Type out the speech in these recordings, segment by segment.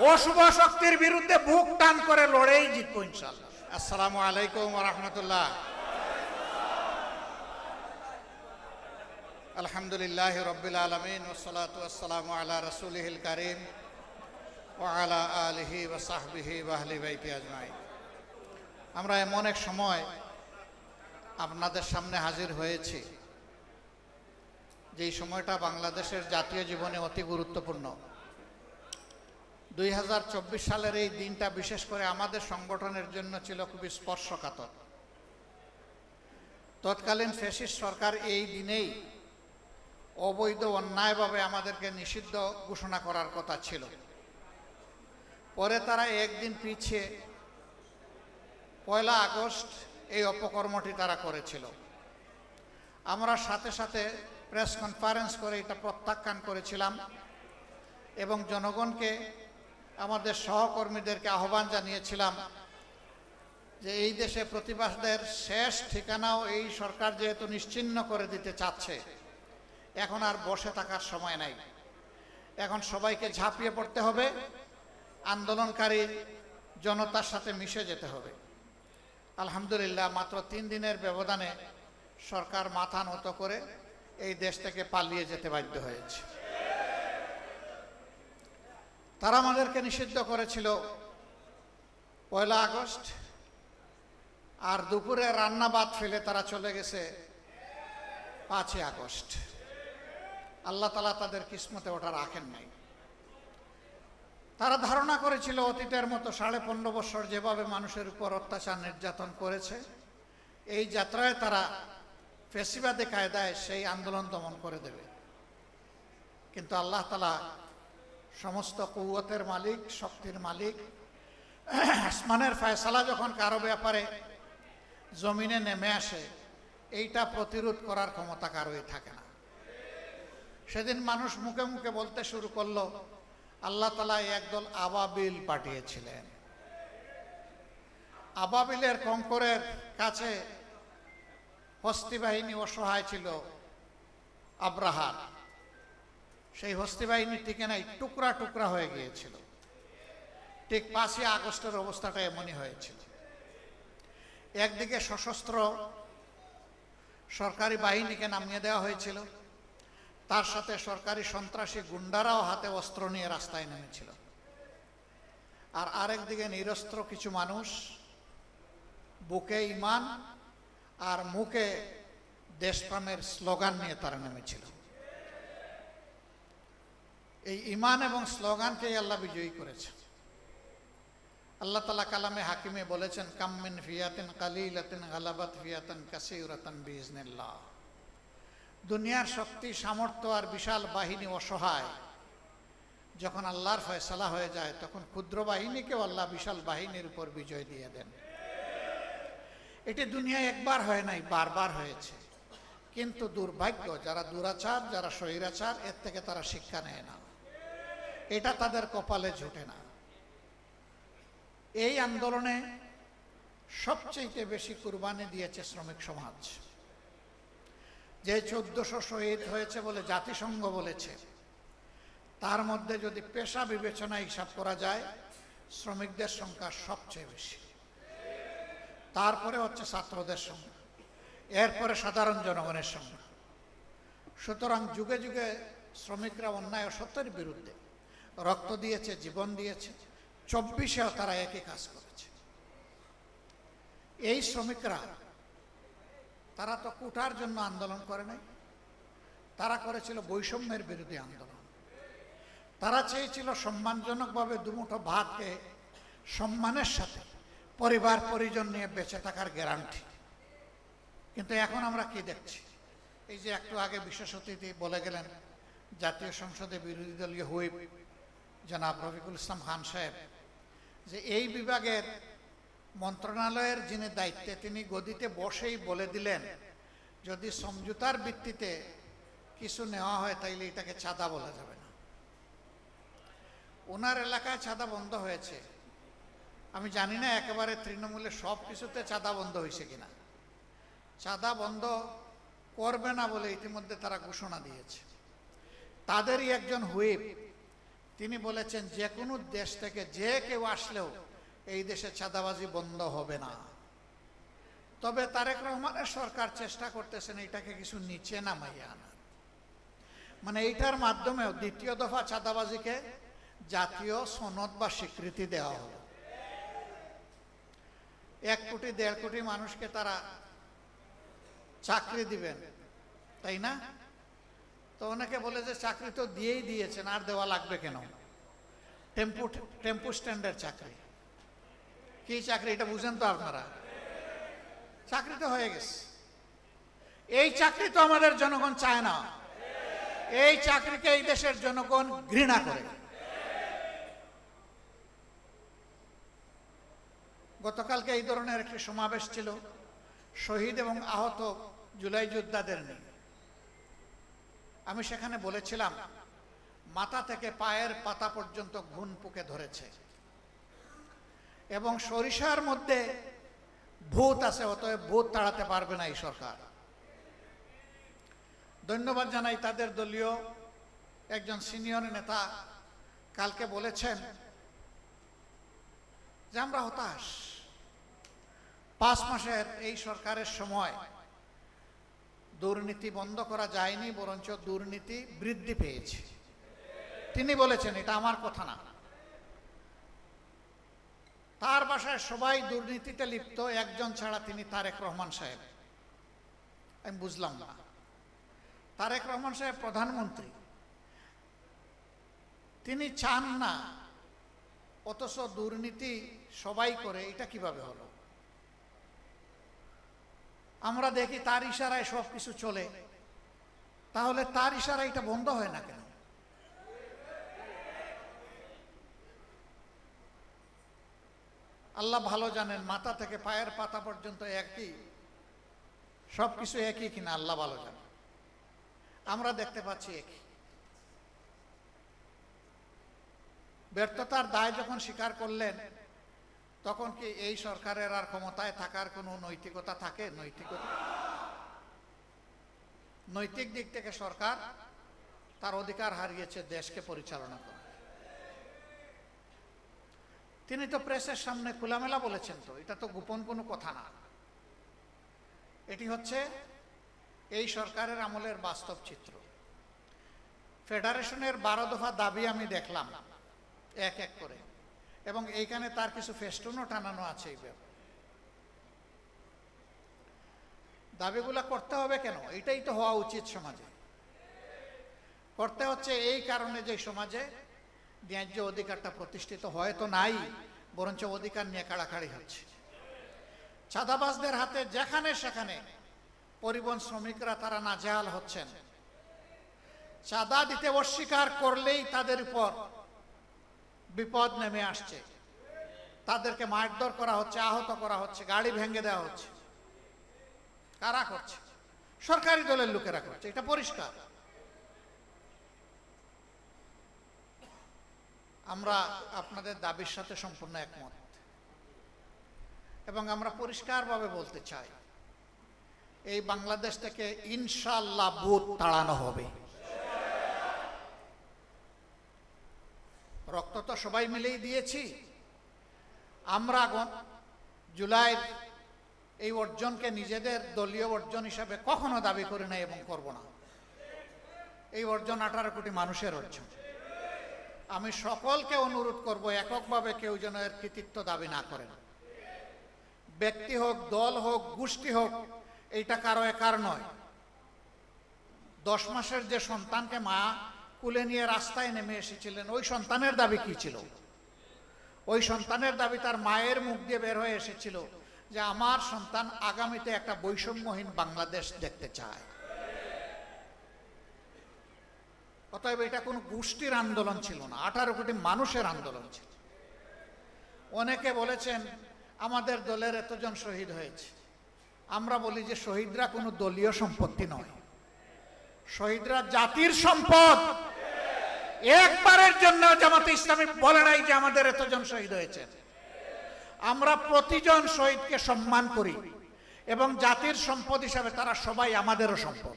অশুভ শক্তির বিরুদ্ধে বুক টান করে লড়েই জিতবো ইনশাআল্লাহ। আসসালামু আলাইকুম ওয়া রাহমাতুল্লাহ। আলহামদুলিল্লাহি রাব্বিল আলামিন ওয়াস সালাতু ওয়াস সালামু আলা রাসূলিহিল কারীম ওয়া আলা আলিহি ওয়া সাহবিহি ওয়া আহলি বাইতি আজমাইন। আমরা এমন এক সময় আপনাদের সামনে হাজির হয়েছি যেই সময়টা বাংলাদেশের জাতীয় জীবনে অতি গুরুত্বপূর্ণ। 2024 সালের এই দিনটা বিশেষ করে আমাদের সংগঠনের জন্য ছিল খুবই স্পর্শকাতর। তৎকালীন ফ্যাসিস্ট সরকার এই দিনেই অবৈধ অন্যায়ভাবে আমাদেরকে নিষিদ্ধ ঘোষণা করার কথা ছিল। পরে তারা একদিন পিছিয়ে 1 আগস্ট এই অপকর্মটি তারা করেছিল। আমরা সাথে সাথে প্রেস কনফারেন্স করে এটা প্রত্যাখ্যান করেছিলাম এবং জনগণকে, আমাদের সহকর্মীদেরকে আহ্বান জানিয়েছিলাম যে এই দেশে প্রতিবাদের শেষ ঠিকানাও এই সরকার যেহেতু নিশ্চিহ্ন করে দিতে চাচ্ছে, এখন আর বসে থাকার সময় নাই। এখন সবাইকে ঝাঁপিয়ে পড়তে হবে, আন্দোলনকারী জনতার সাথে মিশে যেতে হবে। আলহামদুলিল্লাহ, মাত্র 3 দিনের ব্যবধানে সরকার মাথা নত করে এই দেশ থেকে পালিয়ে যেতে বাধ্য হয়েছে। তারা আমাদেরকে নিষিদ্ধ করেছিল 1 আগস্ট, আর দুপুরে রান্না ভাত ফেলে তারা চলে গেছে 5 আগস্ট। আল্লাহ তাআলা তাদের কিসমতে ওটা রাখেন নাই। তারা ধারণা করেছিল অতীতের মতো 15.5 বছর যেভাবে মানুষের উপর অত্যাচার নির্যাতন করেছে, এই যাত্রায় তারা ফ্যাসিবাদী কায়দায় সেই আন্দোলন দমন করে দেবে। কিন্তু আল্লাহ তাআলা সমস্ত কুওয়াতের মালিক, শক্তির মালিক, আসমানের ফয়সালা যখন কারো ব্যাপারে জমিনে নেমে আসে, এইটা প্রতিরোধ করার ক্ষমতা কারোই থাকে না। সেদিন মানুষ মুখে মুখে বলতে শুরু করলো আল্লাহ তাআলা একদল আবাবিল পাঠিয়েছিলেন। আবাবিলের কঙ্করের কাছে হস্তি বাহিনী অসহায় ছিল আব্রাহার। সেই হস্তি বাহিনীর ঠিকানায় টুকরা টুকরা হয়ে গিয়েছিল। ঠিক 5 আগস্টের অবস্থাটা এমনই হয়েছিল। একদিকে সশস্ত্র সরকারি বাহিনীকে নামিয়ে দেওয়া হয়েছিল, তার সাথে সরকারি সন্ত্রাসী গুন্ডারাও হাতে অস্ত্র নিয়ে রাস্তায় নেমেছিল। আর আরেকদিকে নিরস্ত্র কিছু মানুষ বুকে ঈমান আর মুখে দেশপ্রেমের স্লোগান নিয়ে তারা নেমেছিল। এই ঈমান এবং স্লোগানকেই আল্লাহ বিজয়ী করেছে। আল্লাহ তাআলা কালামে হাকিমে বলেছেন, কাম মিন ফিয়াতিন কালিলাতিন গালাবাত ফিয়াতান কাসীরাতান বিইজনিল্লাহ। দুনিয়ার শক্তি, সামর্থ্য আর বিশাল বাহিনী অসহায়। যখন আল্লাহর ফয়সালা হয়ে যায়, তখন ক্ষুদ্র বাহিনীকেও আল্লাহ বিশাল বাহিনীর উপর বিজয় দিয়ে দেন। এটি দুনিয়ায় একবার হয় নাই, বারবার হয়েছে। কিন্তু দুর্ভাগ্য, যারা দুরাচার, যারা স্বৈরাচার, এর থেকে তারা শিক্ষা নেয় না। এটা তাদের কপালে জোটে না। এই আন্দোলনে সবচেয়ে বেশি কুরবানি দিয়েছে শ্রমিক সমাজ। যে 1400 শহীদ হয়েছে বলে জাতিসংঘ বলেছে, তার মধ্যে যদি পেশা বিবেচনা হিসাব করা যায়, শ্রমিকদের সংখ্যা সবচেয়ে বেশি। তারপরে হচ্ছে ছাত্রদের সংখ্যা, এরপরে সাধারণ জনগণের সংখ্যা। সুতরাং যুগে যুগে শ্রমিকরা অন্যায় অসত্যের বিরুদ্ধে রক্ত দিয়েছে, জীবন দিয়েছে। 24-এও তারা একই কাজ করেছে। এই শ্রমিকরা, তারা তো কোটার জন্য আন্দোলন করে নাই, তারা করেছিল বৈষম্যের বিরুদ্ধে আন্দোলন। তারা চেয়েছিল সম্মানজনকভাবে দুমুঠো ভাতকে সম্মানের সাথে পরিবার পরিজন নিয়ে বেঁচে থাকার গ্যারান্টি। কিন্তু এখন আমরা কি দেখছি? এই যে একটু আগে বিশেষ অতিথি বলে গেলেন, জাতীয় সংসদে বিরোধী দলীয় হুইপ জনাব রফিকুল ইসলাম খান সাহেব, যে এই বিভাগের মন্ত্রণালয়ের যিনি দায়িত্বে, তিনি গদিতে বসেই বলে দিলেন, যদি সমঝোতার ভিত্তিতে কিছু নেওয়া হয় তাইলে এটাকে চাঁদা বলা যাবে না। ওনার এলাকায় চাঁদা বন্ধ হয়েছে। আমি জানি না একেবারে তৃণমূলের সব কিছুতে চাঁদা বন্ধ হয়েছে কিনা। চাঁদা বন্ধ করবে না বলে ইতিমধ্যে তারা ঘোষণা দিয়েছে। তাদেরই একজন হুইপ তিনি বলেছেন যে কোনো দেশ থেকে যে কেউ আসলেও এই দেশে চাঁদাবাজি বন্ধ হবে না। তবে তারেক রহমানের সরকার চেষ্টা করতেছেন এটাকে কিছু নিচে নামাইয়া আনার, মানে এইটার মাধ্যমেও দ্বিতীয় দফা চাঁদাবাজিকে জাতীয় সনদ বা স্বীকৃতি দেওয়া হলো। 1 কোটি 1.5 কোটি মানুষকে তারা চাকরি দিবেন, তাই না? তো অনেকে বলে যে চাকরি তো দিয়েই দিয়েছেন, আর দেওয়া লাগবে কেন? টেম্পু স্ট্যান্ডের চাকরি কি চাকরি এটা বুঝেন তো আপনারা? চাকরি তো হয়ে গেছে। এই চাকরি তো আমাদের জনগণ চায় না, এই চাকরিকে এই দেশের জনগণ ঘৃণা করে। গতকালকে এই ধরনের একটি সমাবেশ ছিল শহীদ এবং আহত জুলাই যোদ্ধাদের নিয়ে। আমি সেখানে বলেছিলাম মাথা থেকে পায়ের পাতা পর্যন্ত ঘুণ পুকে ধরেছে এবং সরিষার মধ্যে ভূত আছে, অতএব ভূত তাড়াতে পারবে না এই সরকার। ধন্যবাদ জানাই তাদের দলীয় একজন সিনিয়র নেতা কালকে বলেছেন যে আমরা হতাশ, 5 মাসের এই সরকারের সময় দুর্নীতি বন্ধ করা যায়নি, বরঞ্চ দুর্নীতি বৃদ্ধি পেয়েছে। তিনি বলেছেন, এটা আমার কথা না। তার বাসায় সবাই দুর্নীতিতে লিপ্ত, একজন ছাড়া তিনি তারেক রহমান সাহেব। আমি বুঝলাম না, তারেক রহমান সাহেব প্রধানমন্ত্রী, তিনি চান না অথচ দুর্নীতি সবাই করে, এটা কিভাবে হলো? আমরা দেখি তার ইশারায় সবকিছু চলে, তাহলে তার ইশারায় এটা বন্ধ হয় না কেন? আল্লাহ ভালো জানেন মাথা থেকে পায়ের পাতা পর্যন্ত একই, সবকিছু একই কিনা আল্লাহ ভালো জানেন। আমরা দেখতে পাচ্ছি একই। ব্যর্থতার দায় যখন স্বীকার করলেন, তখন কি এই সরকারের আর ক্ষমতায় থাকার কোনো নৈতিকতা থাকে? নৈতিক দিক থেকে সরকার তার অধিকার হারিয়েছে দেশকে পরিচালনা করা। তিনি তো প্রেসের সামনে খোলামেলা বলেছেন, তো এটা তো গোপন কোনো কথা না, এটি হচ্ছে এই সরকারের আমলের বাস্তব চিত্র। ফেডারেশনের 12 দফা দাবি আমি দেখলাম এক এক করে, এবং এইখানে তার কিছু ফেস্টুনও টানানো আছে। এই দাবিগুলা করতে হবে কেন? এটাই তো হওয়া উচিত সমাজে। করতে হচ্ছে এই কারণে যে সমাজে ন্যায্য অধিকারটা প্রতিষ্ঠিত হয়তো নাই, বরঞ্চ অধিকার নিয়ে কাড়াকাড়ি হচ্ছে। চাঁদাবাজদের হাতে যেখানে সেখানে পরিবহন শ্রমিকরা তারা নাজেহাল হচ্ছেন। চাঁদা দিতে অস্বীকার করলেই তাদের উপর বিপদ নেমে আসছে, তাদেরকে মারধর করা হচ্ছে, আহত করা হচ্ছে, গাড়ি ভেঙে দেওয়া হচ্ছে। কারা করছে? সরকারি দলের লোকেরা করছে, এটা পরিষ্কার। আমরা আপনাদের দাবির সাথে সম্পূর্ণ একমত এবং আমরা পরিষ্কারভাবে বলতে চাই, এই বাংলাদেশ থেকে ইনশাআল্লাহ ভূত তাড়ানো হবে। রক্ত তো সবাই মিলেই দিয়েছি। আমরা জুলাইয়ের এই অর্জনকে নিজেদের দলীয় অর্জন হিসাবে কখনো দাবি করি না এবং করব না। এই অর্জন 18 কোটি মানুষের অর্জন। আমি সকলকে অনুরোধ করব, এককভাবে কেউ যেন এর কৃতিত্ব দাবি না করেন। ব্যক্তি হোক, দল হোক, গোষ্ঠী হোক, এইটা কারো একার নয়। 10 মাসের যে সন্তানকে মা কুলে নিয়ে রাস্তায় নেমে এসেছিলেন, ওই সন্তানের দাবি কি ছিল? ওই সন্তানের দাবি তার মায়ের মুখ দিয়ে বের হয়ে এসেছিল যে আমার সন্তান আগামীতে একটা বৈষম্যহীন বাংলাদেশ দেখতে চায়। অতএব এটা কোনো গোষ্ঠীর আন্দোলন ছিল না, 18 কোটি মানুষের আন্দোলন ছিল। অনেকে বলেছেন আমাদের দলের এতজন শহীদ হয়েছে। আমরা বলি যে শহীদরা কোনো দলীয় সম্পত্তি নয়, শহীদরা জাতির সম্পদ। একবারের জন্য জামাতে ইসলামী বলে নাই যে আমাদের এতজন শহীদ হয়েছে। আমরা প্রতিজন শহীদকে সম্মান করি এবং জাতির সম্পদ হিসাবে তারা সবাই আমাদেরও সম্পদ।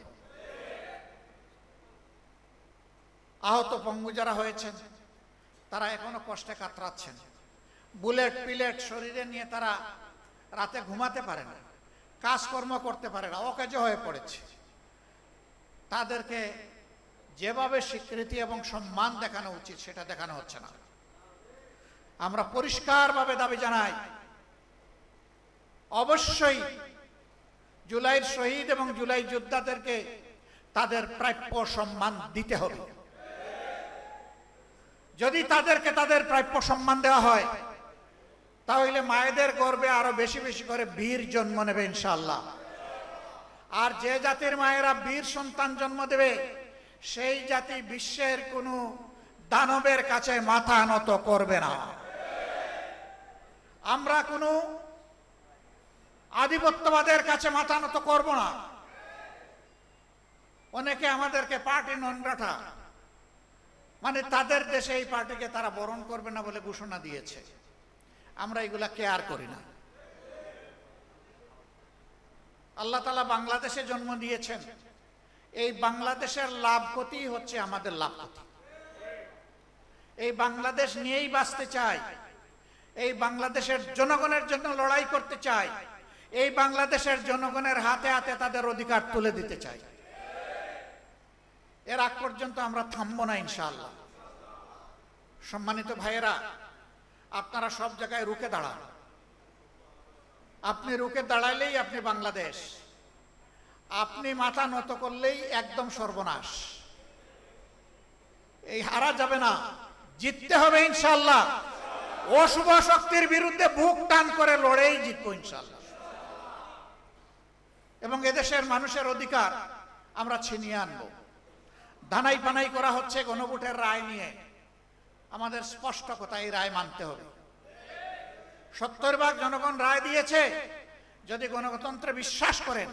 আহত পঙ্গু যারা হয়েছেন তারা এখনো কষ্টে কাতরাচ্ছেন। বুলেট পিলেট শরীরে নিয়ে তারা রাতে ঘুমাতে পারে না, কাজকর্ম করতে পারে না, অকেজো হয়ে পড়েছে। তাদেরকে যেভাবে স্বীকৃতি এবং সম্মান দেখানো উচিত সেটা দেখানো হচ্ছে না। আমরা পরিষ্কারভাবে দাবি জানাই, অবশ্যই জুলাইয়ের শহীদ এবং জুলাই যোদ্ধাদেরকে তাদের প্রাপ্য সম্মান দিতে হবে। যদি তাদেরকে তাদের প্রাপ্য সম্মান দেওয়া হয়, তাহলে মায়েদের গর্ভে আরো বেশি বেশি করে বীর জন্ম নেবে ইনশাআল্লাহ। আর যে জাতির মায়েরা বীর সন্তান জন্ম দেবে, সেই জাতি বিশ্বের কোনো দানবের কাছে মাথা নত করবে না। আমরা কোনো আধিপত্যবাদের কাছে মাথা নত করব না। অনেকে আমাদেরকে পার্টি নন গ্রাটা, মানে তাদের দেশে এই পার্টিকে তারা বরণ করবে না বলে ঘোষণা দিয়েছে। আমরা এগুলা কেয়ার করি না। আল্লাহ তাআলা বাংলাদেশে জন্ম দিয়েছেন, এই বাংলাদেশের লাভ ক্ষতি হচ্ছে আমাদের লাভ ক্ষতি। এই বাংলাদেশ নিয়েই বাঁচতে চাই, এই বাংলাদেশের জনগণের জন্য লড়াই করতে চাই, এই বাংলাদেশের জনগণের হাতে হাতে তাদের অধিকার তুলে দিতে চাই। এর আগ পর্যন্ত আমরা থামবো না ইনশাআল্লাহ। সম্মানিত ভাইয়েরা, আপনারা সব জায়গায় রুখে দাঁড়ান। আপনি রুখে দাঁড়াইলেই আপনি বাংলাদেশ, আপনি মাথা নত করলেই একদম সর্বনাশ। এই হারা যাবে না, জিততে হবে ইনশাআল্লাহ। অশুভ শক্তির বিরুদ্ধে বুক টান করে লড়েই জিতবো ইনশাআল্লাহ। এবং এদেশের মানুষের অধিকার আমরা ছিনিয়ে আনবো। ধানাই পানাই করা হচ্ছে গণভোটের রায় নিয়ে, আমাদের স্পষ্ট কথা, এই রায় মানতে হবে। 70% জনগণ রায় দিয়েছে। যদি গণতন্ত্রে বিশ্বাস করেন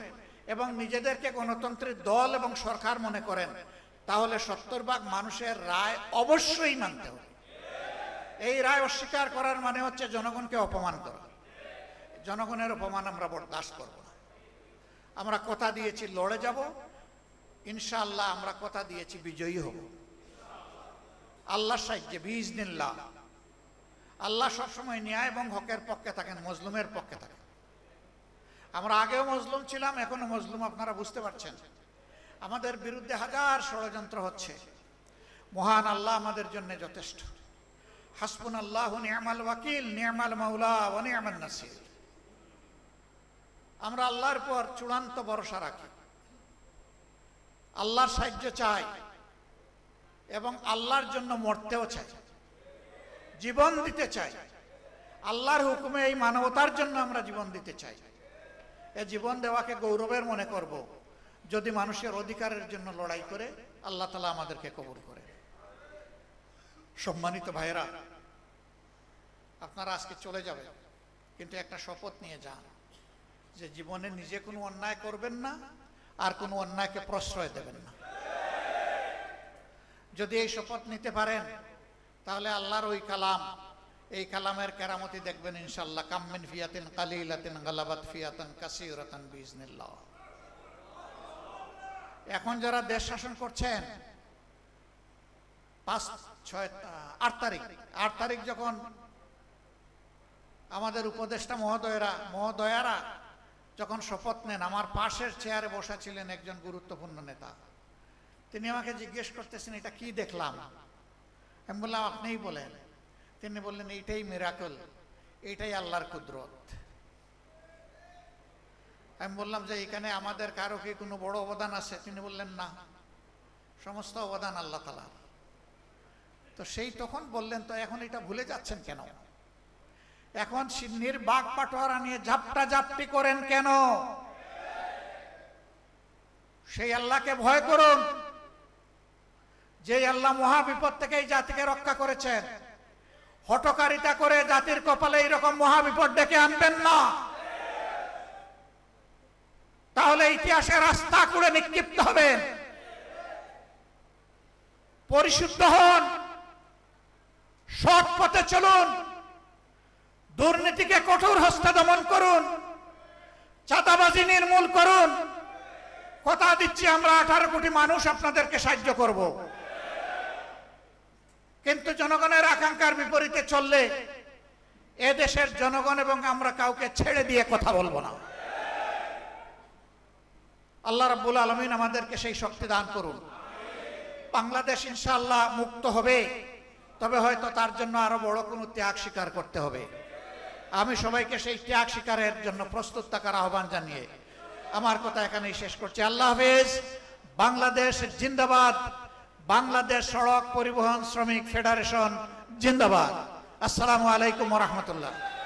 এবং নিজেদেরকে গণতন্ত্রের দল এবং সরকার মনে করেন, তাহলে 70% মানুষের রায় অবশ্যই মানতে হবে। এই রায় অস্বীকার করার মানে হচ্ছে জনগণকে অপমান করা। জনগণের অপমান আমরা বরদাস্ত করব না। আমরা কথা দিয়েছি লড়ে যাব ইনশাআল্লাহ। আমরা কথা দিয়েছি বিজয়ী হব আল্লাহর সাহায্যে বিইজনিল্লাহ। আল্লাহ সবসময় ন্যায় এবং হকের পক্ষে থাকেন, মজলুমের পক্ষে থাকেন। আমরা আগেও মজলুম ছিলাম, এখনো মজলুম, আপনারা বুঝতে পারছেন। আমাদের বিরুদ্ধে হাজার ষড়যন্ত্র হচ্ছে। মহান আল্লাহ আমাদের জন্য যথেষ্ট। হাসবুনাল্লাহু নি'মাল ওয়াকিল, নি'মাল মাওলা ওয়া নি'মান নাসির। আমরা আল্লাহর উপর চূড়ান্ত ভরসা রাখি, আল্লাহর সাহায্য চাই এবং আল্লাহর জন্য মরতেও চাই, জীবন দিতে চাই। আল্লাহর হুকুমে এই মানবতার জন্য আমরা জীবন দিতে চাই। এই জীবন দেওয়াকে গৌরবের মনে করব যদি মানুষের অধিকারের জন্য লড়াই করে আল্লাহ তাআলা আমাদেরকে কবুল করে। সম্মানিত ভাইয়েরা, আপনারা আজকে চলে যাবেন, কিন্তু একটা শপথ নিয়ে যান যে জীবনে নিজে কোনো অন্যায় করবেন না, আর কোনো অন্যায়কে প্রশ্রয় দেবেন না। যদি এই শপথ নিতে পারেন, তাহলে আল্লাহর ওই কালাম, এই কালামের কেরামতি দেখবেন ইনশাআল্লাহ। কাম মিন ফিয়াতিন কালিলাতিন গালাবাত ফিয়াতান কাসীরাতান বিইজনিল্লাহ। এখন যারা দেশ শাসন করছেন, 8 তারিখ যখন আমাদের উপদেষ্টা মহোদয়ারা যখন শপথ নেন, আমার পাশের চেয়ারে বসা ছিলেন একজন গুরুত্বপূর্ণ নেতা। তিনি আমাকে জিজ্ঞেস করতেছেন, এটা কি দেখলাম? আমি বললাম, আপনিই বলেন। তিনি বললেন, এইটাই মিরাকল, এইটাই আল্লাহর কুদরত। আমি বললাম যে এখানে আমাদের কারো কি কোনো বড় অবদান আছে? তিনি বললেন, না, সমস্ত অবদান আল্লাহ তাআলার। তো সেই তখন বললেন, তো এখন এটা ভুলে যাচ্ছেন কেন? এখন সিন্নির বাঘ পাটোয়ারা নিয়ে ঝাপটা ঝাপটি করেন কেন? সেই আল্লাহকে ভয় করুন, যে আল্লাহ মহা বিপদ থেকে এই জাতিকে রক্ষা করেছেন। হঠকারিতা করে জাতির কপালে এইরকম মহা বিপদ ডেকে আনবেন না, তাহলে ইতিহাসের রাস্তা করে নিক্ষিপ্ত হবেন। পরিশুদ্ধ হন, সৎ পথে চলুন, দুর্নীতিকে কঠোর হস্তে দমন করুন, চাঁদাবাজি নির্মূল করুন। কথা দিচ্ছি, আমরা 18 কোটি মানুষ আপনাদেরকে সাহায্য করব। কিন্তু জনগণের আকাঙ্ক্ষার বিপরীতে চললে এ দেশের জনগণ এবং আমরা কাউকে ছেড়ে দিয়ে কথা বলবো না। আল্লাহ রাব্বুল আলামিন আমাদেরকে সেই শক্তি দান করুন। বাংলাদেশ ইনশাআল্লাহ মুক্ত হবে, তবে হয়তো তার জন্য আরো বড় কোনো ত্যাগ স্বীকার করতে হবে। আমি সবাইকে সেই ত্যাগ স্বীকারের জন্য প্রস্তুত থাকার আহ্বান জানিয়ে আমার কথা এখানেই শেষ করছি। আল্লাহ হাফেজ। বাংলাদেশ জিন্দাবাদ। বাংলাদেশ সড়ক পরিবহন শ্রমিক ফেডারেশন জিন্দাবাদ। আসসালামু আলাইকুম ওয়া রাহমাতুল্লাহ।